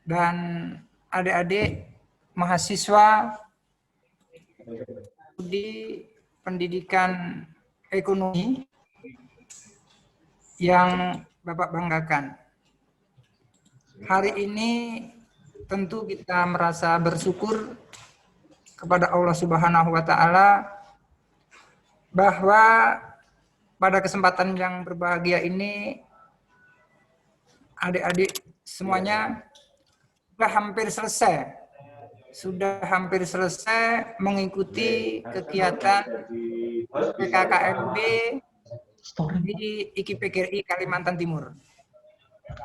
dan adik-adik mahasiswa di pendidikan ekonomi yang Bapak banggakan. Hari ini tentu kita merasa bersyukur kepada Allah Subhanahu wa Ta'ala bahwa pada kesempatan yang berbahagia ini adik-adik semuanya sudah hampir selesai mengikuti kegiatan PKKMB di IKIP-PGRI Kalimantan Timur.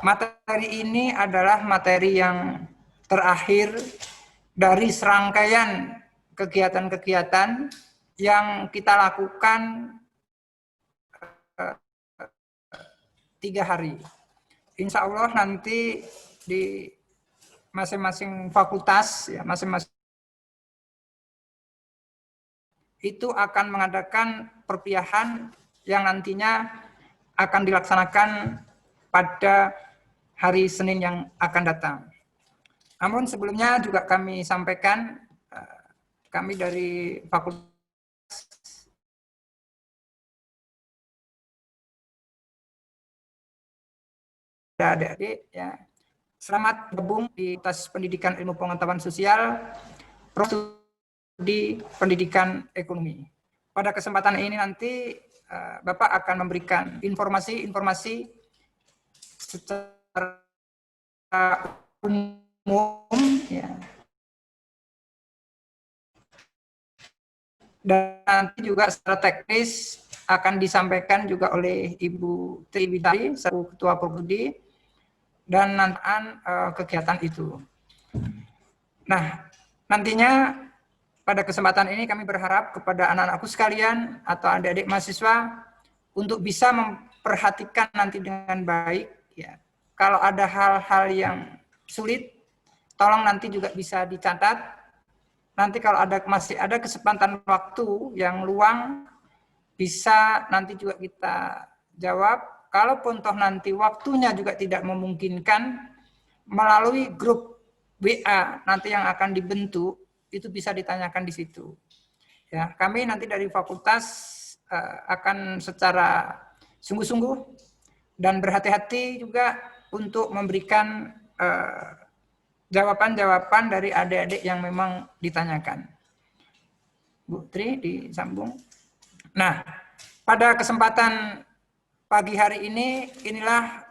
Materi ini adalah materi yang terakhir dari serangkaian kegiatan-kegiatan yang kita lakukan 3 hari. Insya Allah nanti di masing-masing fakultas, ya, masing-masing itu akan mengadakan perpiahan yang nantinya akan dilaksanakan pada hari Senin yang akan datang. Namun sebelumnya juga kami sampaikan, kami dari fakultas adik-adik, ya, selamat gabung di Fakultas Pendidikan Ilmu Pengetahuan Sosial, Prodi Pendidikan Ekonomi. Pada kesempatan ini nanti Bapak akan memberikan informasi-informasi secara umum, ya. Dan nanti juga secara teknis akan disampaikan juga oleh Ibu Tri Widari, selaku Ketua Prodi, dan nantian kegiatan itu. Nah, nantinya pada kesempatan ini kami berharap kepada anak-anakku sekalian atau adik-adik mahasiswa untuk bisa memperhatikan nanti dengan baik, ya. Kalau ada hal-hal yang sulit, tolong nanti juga bisa dicatat. Nanti kalau masih ada kesempatan waktu yang luang, bisa nanti juga kita jawab. Kalaupun toh nanti waktunya juga tidak memungkinkan, melalui grup WA nanti yang akan dibentuk, itu bisa ditanyakan di situ. Ya, kami nanti dari fakultas akan secara sungguh-sungguh dan berhati-hati juga untuk memberikan jawaban-jawaban dari adik-adik yang memang ditanyakan. Bu Tri, disambung. Nah, pada kesempatan pagi hari ini, inilah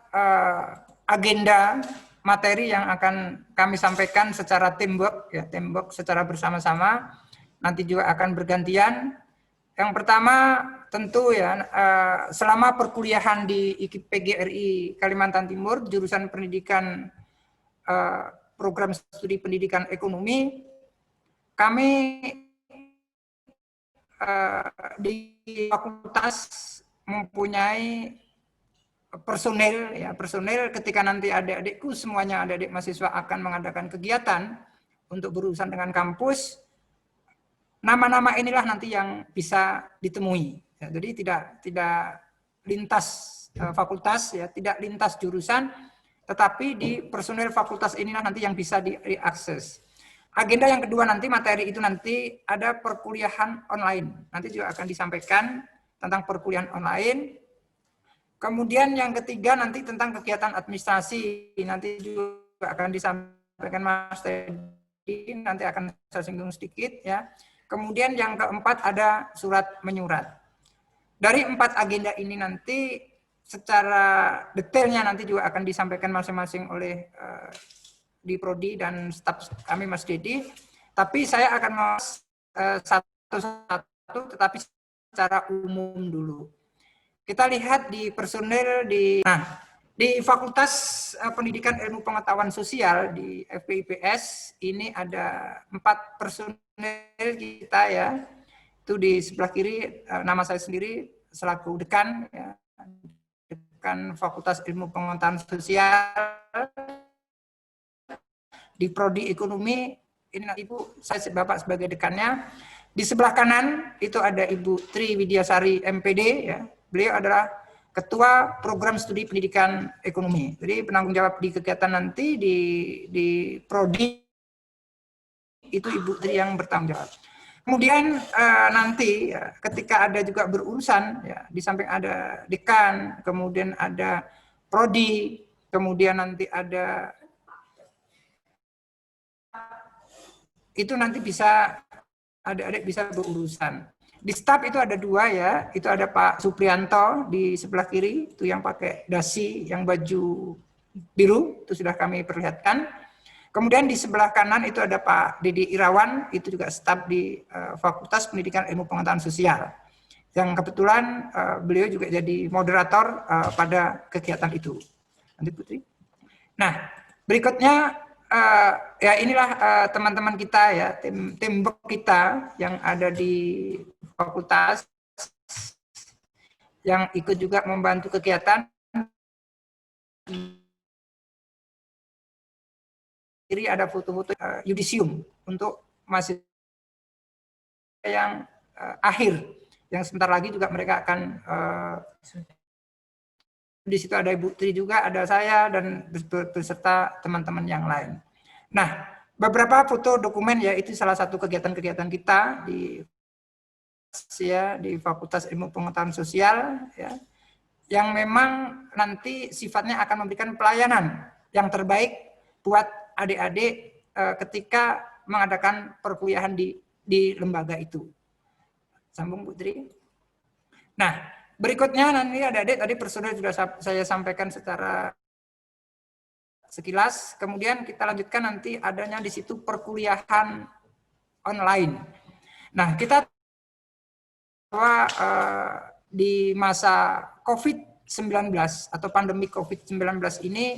agenda materi yang akan kami sampaikan secara teamwork, ya, teamwork secara bersama-sama. Nanti juga akan bergantian. Yang pertama tentu ya, selama perkuliahan di IKIP PGRI Kalimantan Timur, jurusan pendidikan program studi pendidikan ekonomi, kami di fakultas mempunyai personel ketika nanti adik-adikku semuanya adik-adik mahasiswa akan mengadakan kegiatan untuk berurusan dengan kampus, nama-nama inilah nanti yang bisa ditemui. Ya, jadi tidak lintas fakultas, ya, tidak lintas jurusan, tetapi di personel fakultas inilah nanti yang bisa diakses. Agenda yang kedua nanti, materi itu nanti ada perkuliahan online. Nanti juga akan disampaikan tentang perkuliahan online. Kemudian yang ketiga nanti tentang kegiatan administrasi. Nanti juga akan disampaikan Mas Teddy, nanti akan saya singgung sedikit, ya. Kemudian yang keempat ada surat menyurat. Dari 4 agenda ini nanti secara detailnya nanti juga akan disampaikan masing-masing oleh di Prodi dan staf kami Mas Dedi. Tapi saya akan satu-satu, tetapi secara umum dulu. Kita lihat di personel di Fakultas Pendidikan Ilmu Pengetahuan Sosial di FPIPS ini ada 4 personel kita, ya. Itu di sebelah kiri nama saya sendiri selaku dekan, ya. Dekan Fakultas Ilmu Pengetahuan Sosial di Prodi Ekonomi. Ini nanti Ibu, saya Bapak sebagai dekannya. Di sebelah kanan itu ada Ibu Tri Widyasari MPD, ya. Beliau adalah Ketua Program Studi Pendidikan Ekonomi. Jadi penanggung jawab di kegiatan nanti di Prodi itu Ibu Tri yang bertanggung jawab. Kemudian nanti ya, ketika ada juga berurusan, ya, di samping ada dekan, kemudian ada prodi, kemudian nanti ada itu nanti bisa adik-adik bisa berurusan. Di staf itu ada 2 ya, itu ada Pak Suprianto di sebelah kiri, itu yang pakai dasi, yang baju biru, itu sudah kami perlihatkan. Kemudian di sebelah kanan itu ada Pak Didi Irawan, itu juga staf di Fakultas Pendidikan Ilmu Pengetahuan Sosial. Yang kebetulan beliau juga jadi moderator pada kegiatan itu. Nanti Putri. Nah, berikutnya ya inilah teman-teman kita ya, tim kita yang ada di fakultas yang ikut juga membantu kegiatan. Kiri ada foto-foto yudisium untuk mahasiswa yang akhir, yang sebentar lagi juga mereka akan di situ ada Ibu Tri juga, ada saya dan beserta teman-teman yang lain. Nah, beberapa foto dokumen ya itu salah satu kegiatan-kegiatan kita di Fakultas Ilmu Pengetahuan Sosial ya, yang memang nanti sifatnya akan memberikan pelayanan yang terbaik buat adik-adik ketika mengadakan perkuliahan di lembaga itu. Sambung Bu Tri. Nah, berikutnya nanti adik-adik tadi prosedur sudah saya sampaikan secara sekilas. Kemudian kita lanjutkan nanti adanya di situ perkuliahan online. Nah, kita bahwa di masa COVID-19 atau pandemi COVID-19 ini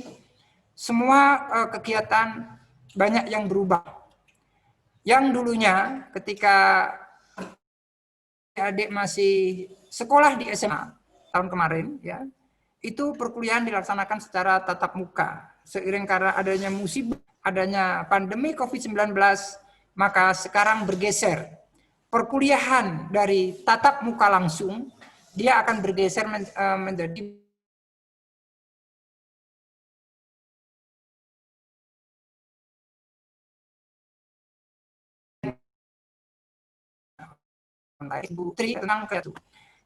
semua kegiatan banyak yang berubah. Yang dulunya ketika adik masih sekolah di SMA tahun kemarin ya, itu perkuliahan dilaksanakan secara tatap muka. Seiring karena adanya musibah, adanya pandemi COVID-19, maka sekarang bergeser. Perkuliahan dari tatap muka langsung, dia akan bergeser menjadi Ibu Tri tentang itu.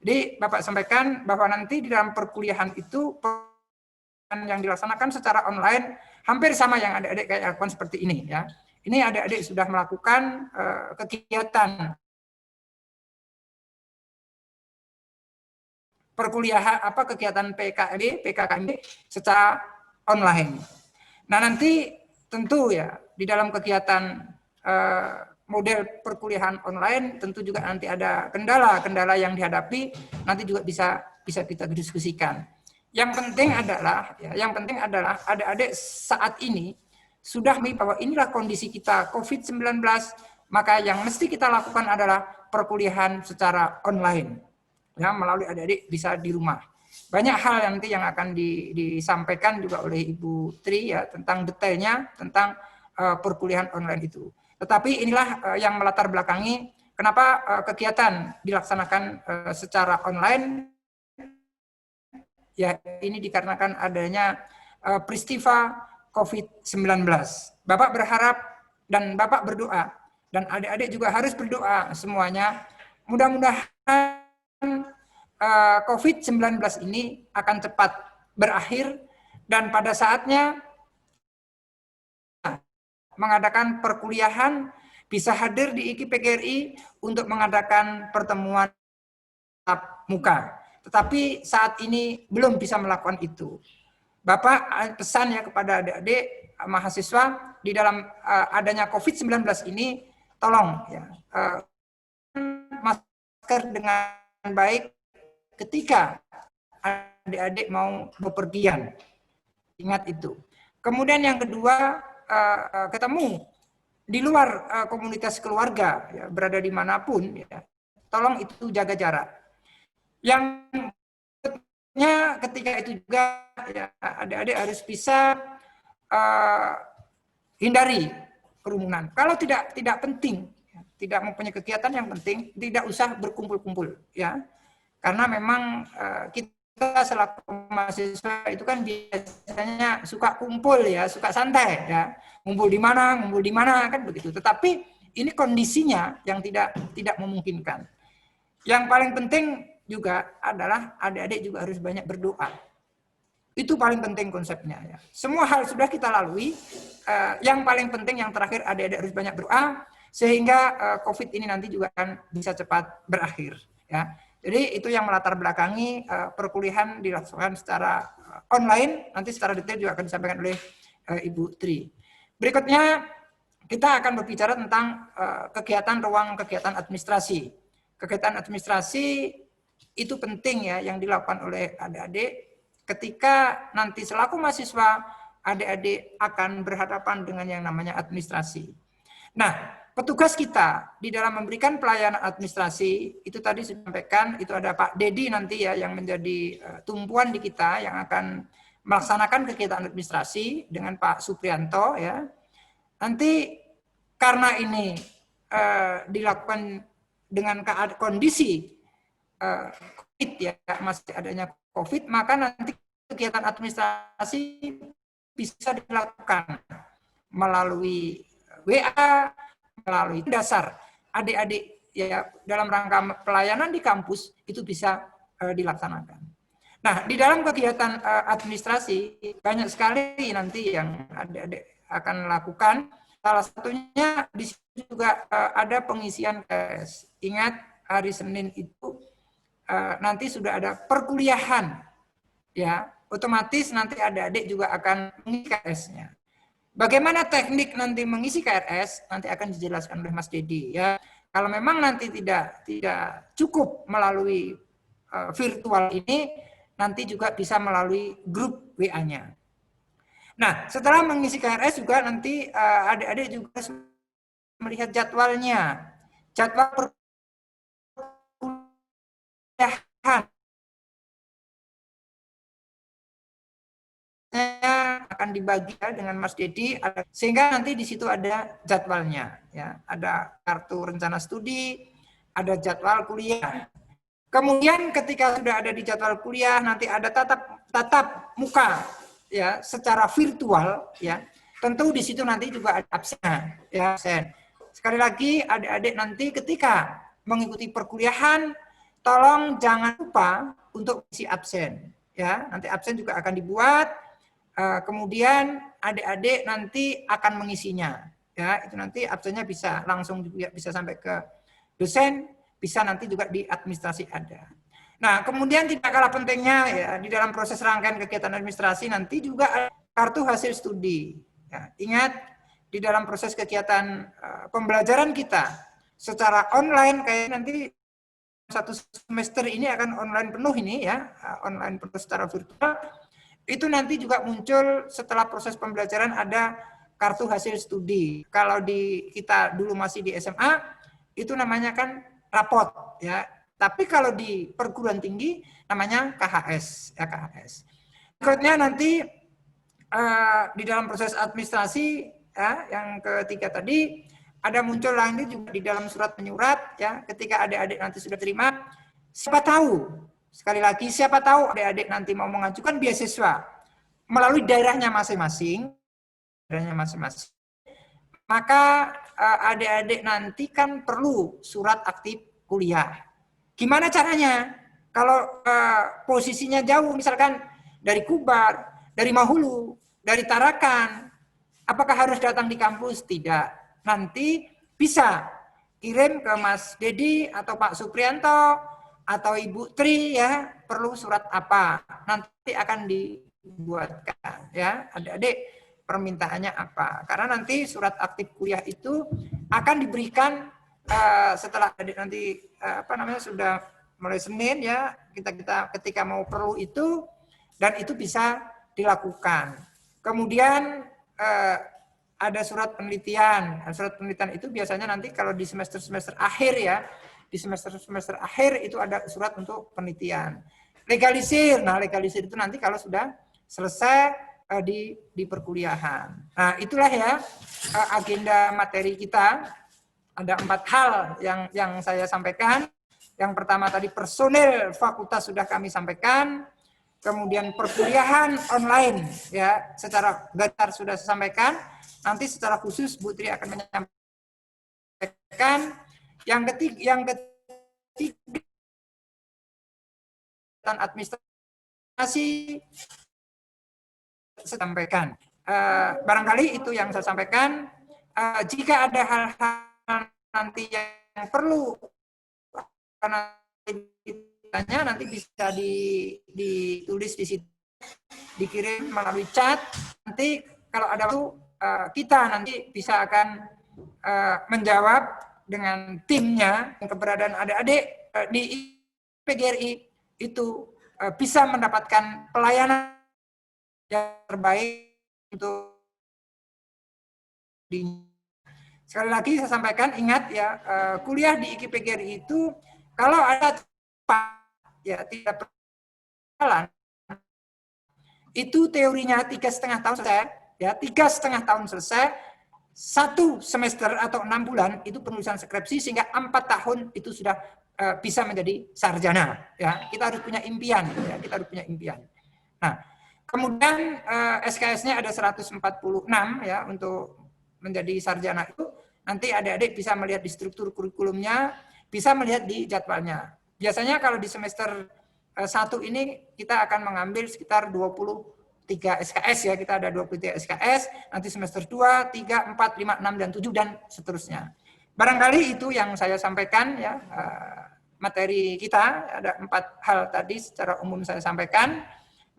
Jadi Bapak sampaikan bahwa nanti di dalam perkuliahan itu yang dilaksanakan secara online hampir sama yang adik-adik kayak lakukan seperti ini ya. Ini adik-adik sudah melakukan kegiatan perkuliahan kegiatan PKKMB secara online. Nah, nanti tentu ya di dalam kegiatan model perkuliahan online tentu juga nanti ada kendala-kendala yang dihadapi, nanti juga bisa kita diskusikan. Yang penting adalah adik-adik saat ini sudah bahwa inilah kondisi kita COVID-19, maka yang mesti kita lakukan adalah perkuliahan secara online. Ya, melalui adik-adik bisa di rumah. Banyak hal nanti yang akan disampaikan juga oleh Ibu Tri ya tentang detailnya tentang perkuliahan online itu. Tetapi inilah yang melatar belakangi kenapa kegiatan dilaksanakan secara online. Ya, ini dikarenakan adanya peristiwa COVID-19. Bapak berharap dan Bapak berdoa dan adik-adik juga harus berdoa semuanya. Mudah-mudahan COVID-19 ini akan cepat berakhir dan pada saatnya mengadakan perkuliahan bisa hadir di IKI-PGRI untuk mengadakan pertemuan tatap muka. Tetapi saat ini belum bisa melakukan itu. Bapak pesan ya kepada adik-adik mahasiswa di dalam adanya COVID-19 ini tolong ya masker dengan baik ketika adik-adik mau bepergian. Ingat itu. Kemudian yang kedua, ketemu di luar komunitas keluarga, ya, berada dimanapun, ya, tolong itu jaga jarak. Yang berikutnya ketika itu juga ya, adik-adik harus bisa hindari kerumunan. Kalau tidak penting, ya, tidak mempunyai kegiatan yang penting, tidak usah berkumpul-kumpul, ya. Karena memang kita kita selaku mahasiswa itu kan biasanya suka kumpul ya, suka santai ya, ngumpul di mana kan begitu. Tetapi ini kondisinya yang tidak memungkinkan. Yang paling penting juga adalah adik-adik juga harus banyak berdoa. Itu paling penting konsepnya ya. Semua hal sudah kita lalui. Yang paling penting yang terakhir adik-adik harus banyak berdoa sehingga COVID ini nanti juga akan bisa cepat berakhir ya. Jadi itu yang melatar belakangi perkuliahan dilaksanakan secara online, nanti secara detail juga akan disampaikan oleh Ibu Tri. Berikutnya kita akan berbicara tentang kegiatan ruang kegiatan administrasi. Kegiatan administrasi itu penting ya yang dilakukan oleh adik-adik ketika nanti selaku mahasiswa adik-adik akan berhadapan dengan yang namanya administrasi. Nah, petugas kita di dalam memberikan pelayanan administrasi, itu tadi saya sampaikan, itu ada Pak Dedi nanti ya, yang menjadi tumpuan di kita, yang akan melaksanakan kegiatan administrasi dengan Pak Suprianto ya. Nanti karena ini dilakukan dengan kondisi COVID ya, masih adanya COVID, maka nanti kegiatan administrasi bisa dilakukan melalui WA, melalui dasar adik-adik ya dalam rangka pelayanan di kampus itu bisa dilaksanakan. Nah, di dalam kegiatan administrasi banyak sekali nanti yang adik-adik akan lakukan. Salah satunya di situ juga ada pengisian KRS. Ingat hari Senin itu nanti sudah ada perkuliahan ya, otomatis nanti adik-adik juga akan mengisi KRS-nya. Bagaimana teknik nanti mengisi KRS nanti akan dijelaskan oleh Mas Dedi ya. Kalau memang nanti tidak cukup melalui virtual ini, nanti juga bisa melalui grup WA-nya. Nah, setelah mengisi KRS juga nanti adik-adik juga melihat jadwalnya. Jadwal perkuliahan akan dibagi dengan Mas Dedi, sehingga nanti di situ ada jadwalnya ya, ada kartu rencana studi, ada jadwal kuliah. Kemudian ketika sudah ada di jadwal kuliah nanti ada tatap muka ya secara virtual ya. Tentu di situ nanti juga ada absen ya, absen. Sekali lagi adik-adik nanti ketika mengikuti perkuliahan tolong jangan lupa untuk isi absen ya. Nanti absen juga akan dibuat. Kemudian adik-adik nanti akan mengisinya ya, itu nanti absennya bisa langsung juga bisa sampai ke dosen, bisa nanti juga di administrasi ada. Nah, kemudian tidak kalah pentingnya ya di dalam proses rangkaian kegiatan administrasi nanti juga ada kartu hasil studi ya. Ingat di dalam proses kegiatan pembelajaran kita secara online kayak nanti satu semester ini akan online penuh ini ya, online penuh secara virtual. Itu nanti juga muncul setelah proses pembelajaran ada kartu hasil studi. Kalau di kita dulu masih di SMA, itu namanya kan rapot ya. Tapi kalau di perguruan tinggi namanya KHS ya, KHS. Berikutnya nanti di dalam proses administrasi ya, yang ketiga tadi ada muncul lagi juga di dalam surat menyurat ya, ketika adik-adik nanti sudah terima, siapa tahu sekali lagi, siapa tahu adik-adik nanti mau mengajukan beasiswa melalui daerahnya masing-masing, maka adik-adik nanti kan perlu surat aktif kuliah. Gimana caranya? Kalau posisinya jauh, misalkan dari Kubar, dari Mahulu, dari Tarakan, apakah harus datang di kampus? Tidak. Nanti bisa kirim ke Mas Dedi atau Pak Suprianto, atau Ibu Tri ya, perlu surat apa, nanti akan dibuatkan ya, adik-adik permintaannya apa, karena nanti surat aktif kuliah itu akan diberikan setelah adik nanti sudah mulai Senin ya, kita ketika mau perlu itu, dan itu bisa dilakukan. Kemudian ada surat penelitian. Surat penelitian itu biasanya nanti kalau di semester akhir ya, di semester akhir itu ada surat untuk penelitian. Legalisir, nah legalisir itu nanti kalau sudah selesai di perkuliahan. Nah itulah ya agenda materi kita. Ada 4 hal yang saya sampaikan. Yang pertama tadi personil fakultas sudah kami sampaikan. kemudian perkuliahan online ya secara gatar sudah saya sampaikan. Nanti secara khusus Bu Tri akan menyampaikan yang ketiga administrasi saya sampaikan. Barangkali itu yang saya sampaikan. Jika ada hal-hal nanti yang perlu karena ditanya nanti bisa ditulis di situ, dikirim melalui chat. Nanti kalau ada waktu kita nanti bisa akan menjawab dengan timnya. Keberadaan adik-adik di PGRI itu bisa mendapatkan pelayanan yang terbaik untuk sekali lagi saya sampaikan, ingat ya, kuliah di IKI-PGRI itu kalau ada ya tidak berjalan, itu teorinya 3,5 tahun selesai, ya 3,5 tahun selesai, 1 semester atau 6 bulan itu penulisan skripsi, sehingga 4 tahun itu sudah bisa menjadi sarjana. Ya, kita harus punya impian, ya, kita harus punya impian. Nah, kemudian SKS-nya ada 146 ya untuk menjadi sarjana itu. Nanti adik-adik bisa melihat di struktur kurikulumnya, bisa melihat di jadwalnya. Biasanya kalau di semester 1 ini kita akan mengambil sekitar 23 SKS ya, kita ada 23 SKS, nanti semester 2, 3, 4, 5, 6, dan 7, dan seterusnya. Barangkali itu yang saya sampaikan ya, materi kita, ada 4 hal tadi secara umum saya sampaikan.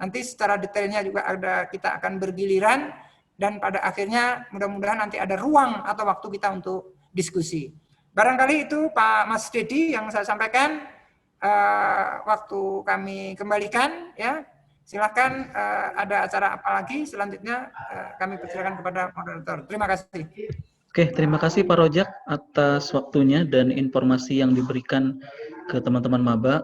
Nanti secara detailnya juga ada, kita akan bergiliran, dan pada akhirnya mudah-mudahan nanti ada ruang atau waktu kita untuk diskusi. Barangkali itu Pak Mas Dedi yang saya sampaikan. Waktu kami kembalikan ya. Silakan, ada acara apa lagi selanjutnya kami persilakan kepada moderator. Terima kasih. Oke, terima kasih Pak Rojak atas waktunya dan informasi yang diberikan ke teman-teman maba.